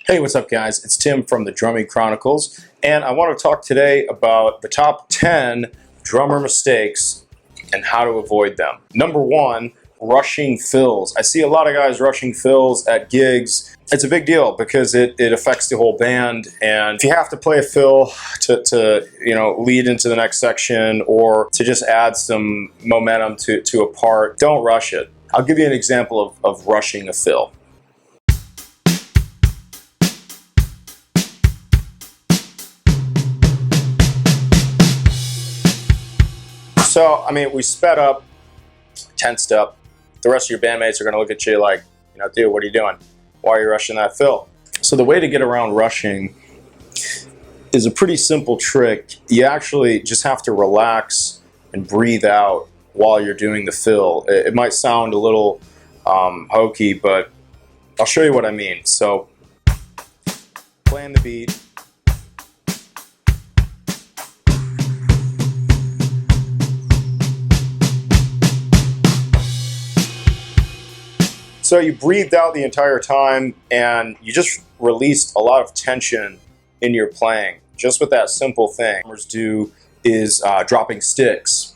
Hey, what's up guys? It's Tim from the Drumming Chronicles, and I want to talk today about the top 10 drummer mistakes and how to avoid them. Number one, rushing fills. I see a lot of guys rushing fills at gigs. It's a big deal because it affects the whole band, and if you have to play a fill to lead into the next section or to just add some momentum to a part, don't rush it. I'll give you an example of rushing a fill. So, I mean, we sped up, tensed up. The rest of your bandmates are going to look at you like, dude, what are you doing? Why are you rushing that fill? So the way to get around rushing is a pretty simple trick. You actually just have to relax and breathe out while you're doing the fill. It might sound a little hokey, but I'll show you what I mean. So, playing the beat. So you breathed out the entire time and you just released a lot of tension in your playing. Just with that simple thing. What drummers do is dropping sticks.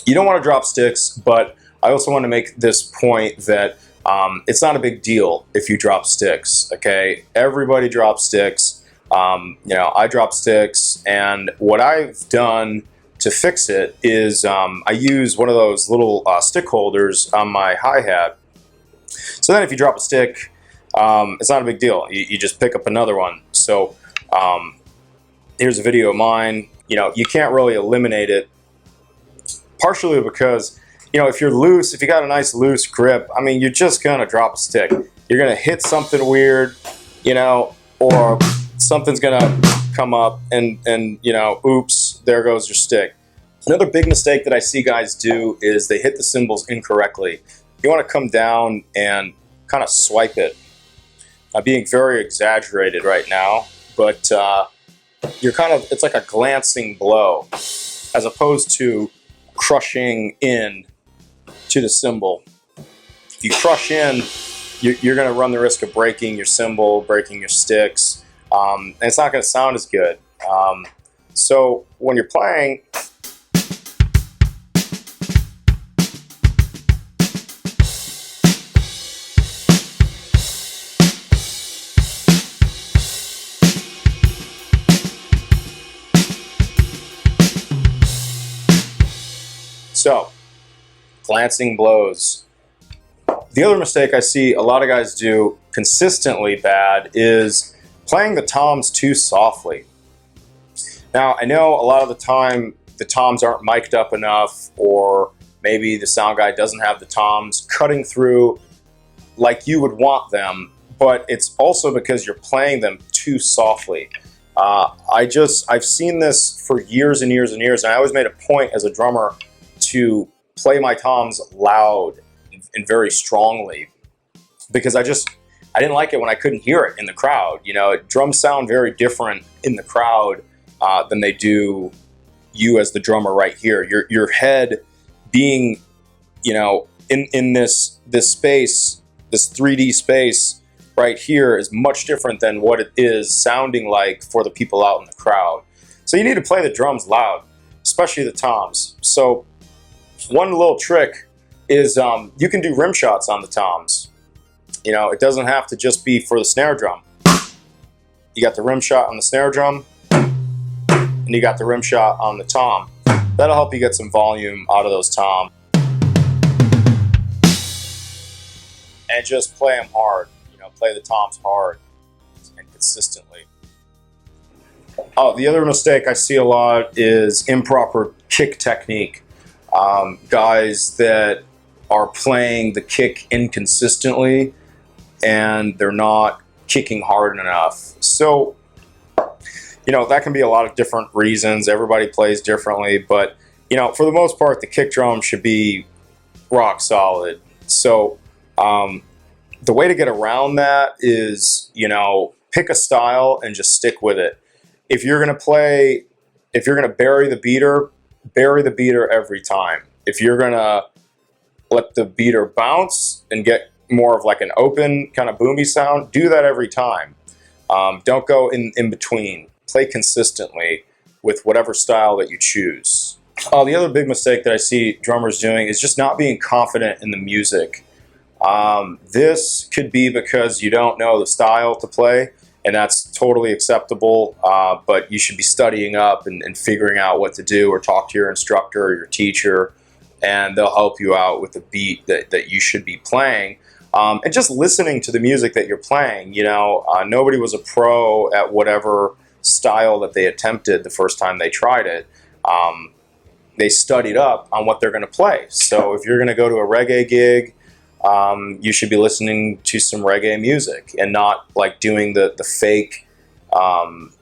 You don't want to drop sticks, but I also want to make this point that it's not a big deal if you drop sticks, okay? Everybody drops sticks. I drop sticks, and what I've done to fix it is I use one of those little stick holders on my hi-hat. So then if you drop a stick, it's not a big deal. You just pick up another one. So here's a video of mine. You can't really eliminate it, partially because, if you're loose, if you got a nice loose grip, I mean, you're just going to drop a stick. You're going to hit something weird, or something's going to come up and oops, there goes your stick. Another big mistake that I see guys do is they hit the cymbals incorrectly. You want to come down and kind of swipe it. I'm being very exaggerated right now, but it's like a glancing blow as opposed to crushing in to the cymbal. If you crush in, you're going to run the risk of breaking your cymbal, breaking your sticks, and it's not going to sound as good. So when you're playing, so, glancing blows. The other mistake I see a lot of guys do consistently bad is playing the toms too softly. Now, I know a lot of the time the toms aren't mic'd up enough, or maybe the sound guy doesn't have the toms cutting through like you would want them, but it's also because you're playing them too softly. I've seen this for years and years and years, and I always made a point as a drummer to play my toms loud and very strongly, because I didn't like it when I couldn't hear it in the crowd. Drums sound very different in the crowd than they do you as the drummer right here. Your head being, in this space, this 3D space right here is much different than what it is sounding like for the people out in the crowd. So you need to play the drums loud, especially the toms. So one little trick is you can do rim shots on the toms. It doesn't have to just be for the snare drum. You got the rim shot on the snare drum, and you got the rim shot on the tom. That'll help you get some volume out of those toms. And just play them hard. Play the toms hard and consistently. Oh, the other mistake I see a lot is improper kick technique. Guys that are playing the kick inconsistently and they're not kicking hard enough. So, that can be a lot of different reasons. Everybody plays differently, but, for the most part, the kick drum should be rock solid. So, the way to get around that is, pick a style and just stick with it. If you're going to bury the beater every time. If you're going to let the beater bounce and get more of like an open kind of boomy sound, do that every time. Don't go in between. Play consistently with whatever style that you choose. The other big mistake that I see drummers doing is just not being confident in the music. This could be because you don't know the style to play, and that's totally acceptable, but you should be studying up and figuring out what to do, or talk to your instructor or your teacher, and they'll help you out with the beat that you should be playing. And just listening to the music that you're playing. Nobody was a pro at whatever style that they attempted the first time they tried it. They studied up on what they're going to play. So if you're going to go to a reggae gig, you should be listening to some reggae music and not like doing the fake, for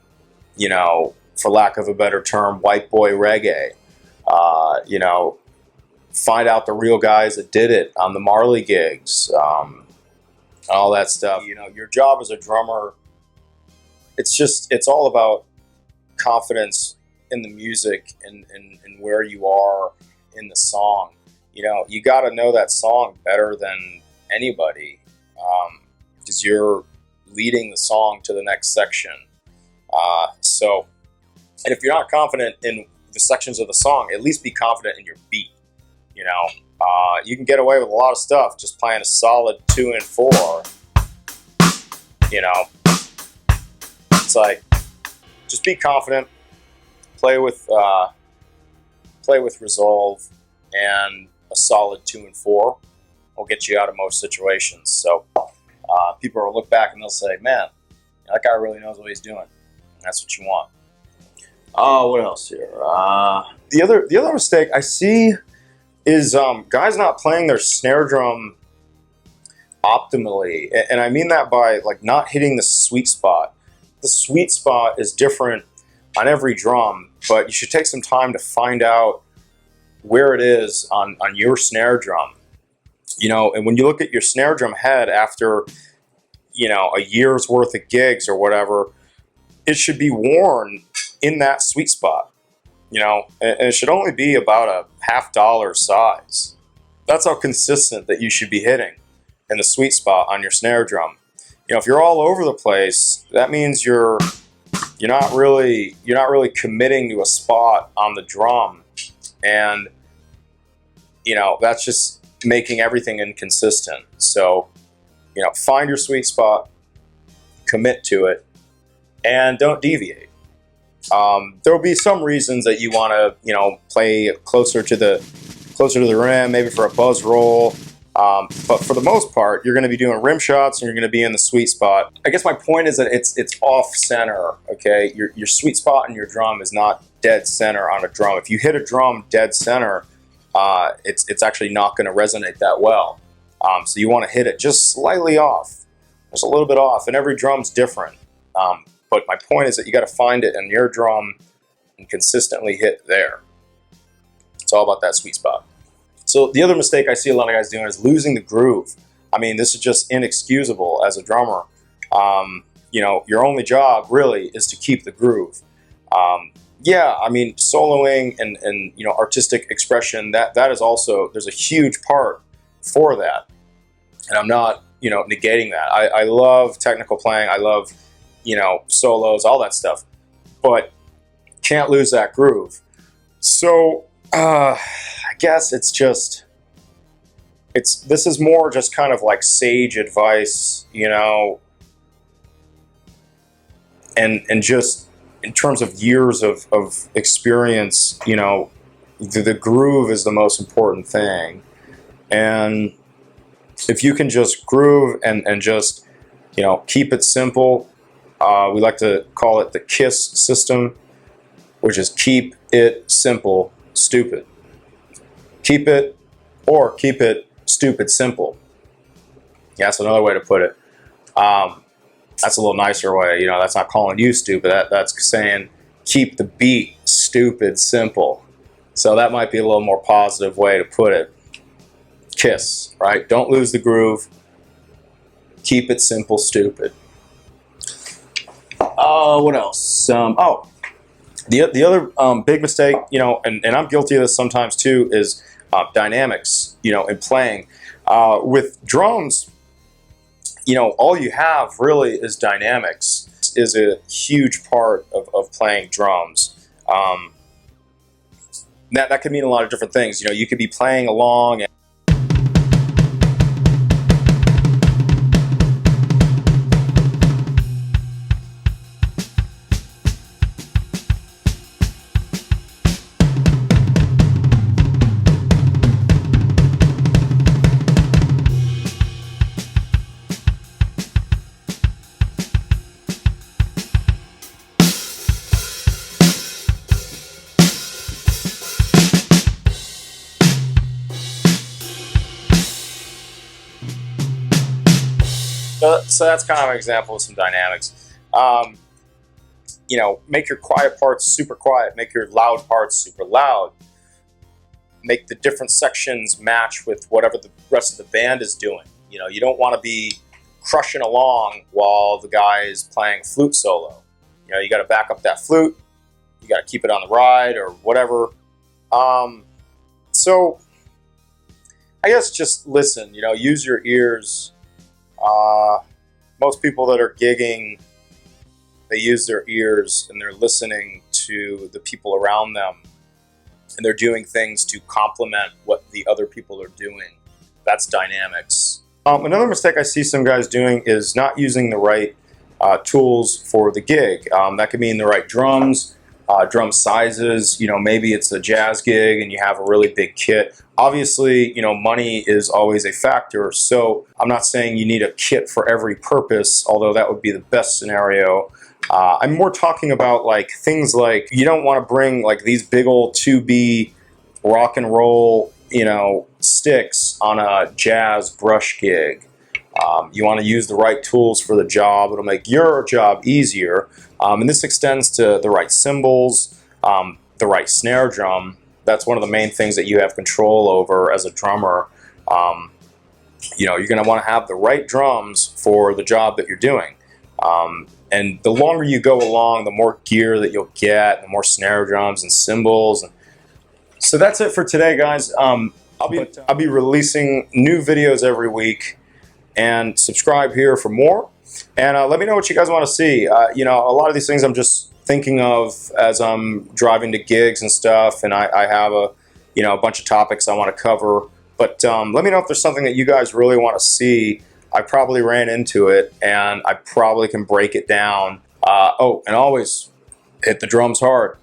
lack of a better term, white boy reggae. Find out the real guys that did it on the Marley gigs, all that stuff. Your job as a drummer, it's all about confidence in the music and where you are in the song. You got to know that song better than anybody, because you're leading the song to the next section. And if you're not confident in the sections of the song, at least be confident in your beat. You can get away with a lot of stuff just playing a solid 2 and 4. It's like, just be confident, play with resolve, and a solid 2 and 4 will get you out of most situations. So people will look back and they'll say, man, that guy really knows what he's doing. And that's what you want. What else here? The other mistake I see is guys not playing their snare drum optimally. And I mean that by like not hitting the sweet spot. The sweet spot is different on every drum, but you should take some time to find out where it is on your snare drum. And when you look at your snare drum head after, a year's worth of gigs or whatever, it should be worn in that sweet spot. And it should only be about a $50 size. That's how consistent that you should be hitting in the sweet spot on your snare drum. If you're all over the place, that means you're not really committing to a spot on the drum, and that's just making everything inconsistent. So find your sweet spot, commit to it, and don't deviate. There will be some reasons that you want to, play closer to the rim, maybe for a buzz roll. But for the most part, you're going to be doing rim shots and you're going to be in the sweet spot. I guess my point is that it's off center. Okay, your sweet spot in your drum is not dead center on a drum. If you hit a drum dead center, it's actually not going to resonate that well. So you want to hit it just slightly off, just a little bit off, and every drum's different. But my point is that you got to find it in your drum and consistently hit there. It's all about that sweet spot. So the other mistake I see a lot of guys doing is losing the groove. I mean, this is just inexcusable as a drummer. Your only job really is to keep the groove. Soloing and artistic expression, that is also, there's a huge part for that. And I'm not, negating that. I love technical playing. I love solos, all that stuff, but can't lose that groove. So I guess this is more just kind of like sage advice, and just in terms of years of experience, the groove is the most important thing. And if you can just groove and just, keep it simple. We like to call it the K.I.S.S system, which is keep it simple, stupid. Keep it stupid simple. Yeah, that's another way to put it. That's a little nicer way. That's not calling you stupid. That's saying keep the beat stupid simple. So that might be a little more positive way to put it. K.I.S.S, right? Don't lose the groove. Keep it simple, stupid. What else? The other big mistake, and I'm guilty of this sometimes too, is dynamics, in playing. With drums, all you have really is dynamics. is a huge part of playing drums. That could mean a lot of different things. You know, you could be playing along and so that's kind of an example of some dynamics. You know, make your quiet parts super quiet, make your loud parts super loud, make the different sections match with whatever the rest of the band is doing. You know, you don't want to be crushing along while the guy is playing flute solo. You know, you got to back up that flute, you got to keep it on the ride or whatever. So I guess just listen, you know, use your ears. Most people that are gigging, they use their ears and they're listening to the people around them, and they're doing things to complement what the other people are doing. That's dynamics. Another mistake I see some guys doing is not using the right tools for the gig. That could mean the right drums, drum sizes. You know, maybe it's a jazz gig and you have a really big kit. Obviously, you know, money is always a factor, so I'm not saying you need a kit for every purpose, although that would be the best scenario. I'm more talking about like things like you don't want to bring like these big old 2B rock and roll, you know, sticks on a jazz brush gig. You want to use the right tools for the job. It'll make your job easier. And this extends to the right cymbals, the right snare drum. That's one of the main things that you have control over as a drummer. You know, you're going to want to have the right drums for the job that you're doing. And the longer you go along, the more gear that you'll get, the more snare drums and cymbals. So that's it for today, guys. I'll be releasing new videos every week, and subscribe here for more. And let me know what you guys want to see. You know, a lot of these things I'm just thinking of as I'm driving to gigs and stuff, and I have a bunch of topics I want to cover. But let me know if there's something that you guys really want to see. I probably ran into it, and I probably can break it down. Oh, and always hit the drums hard.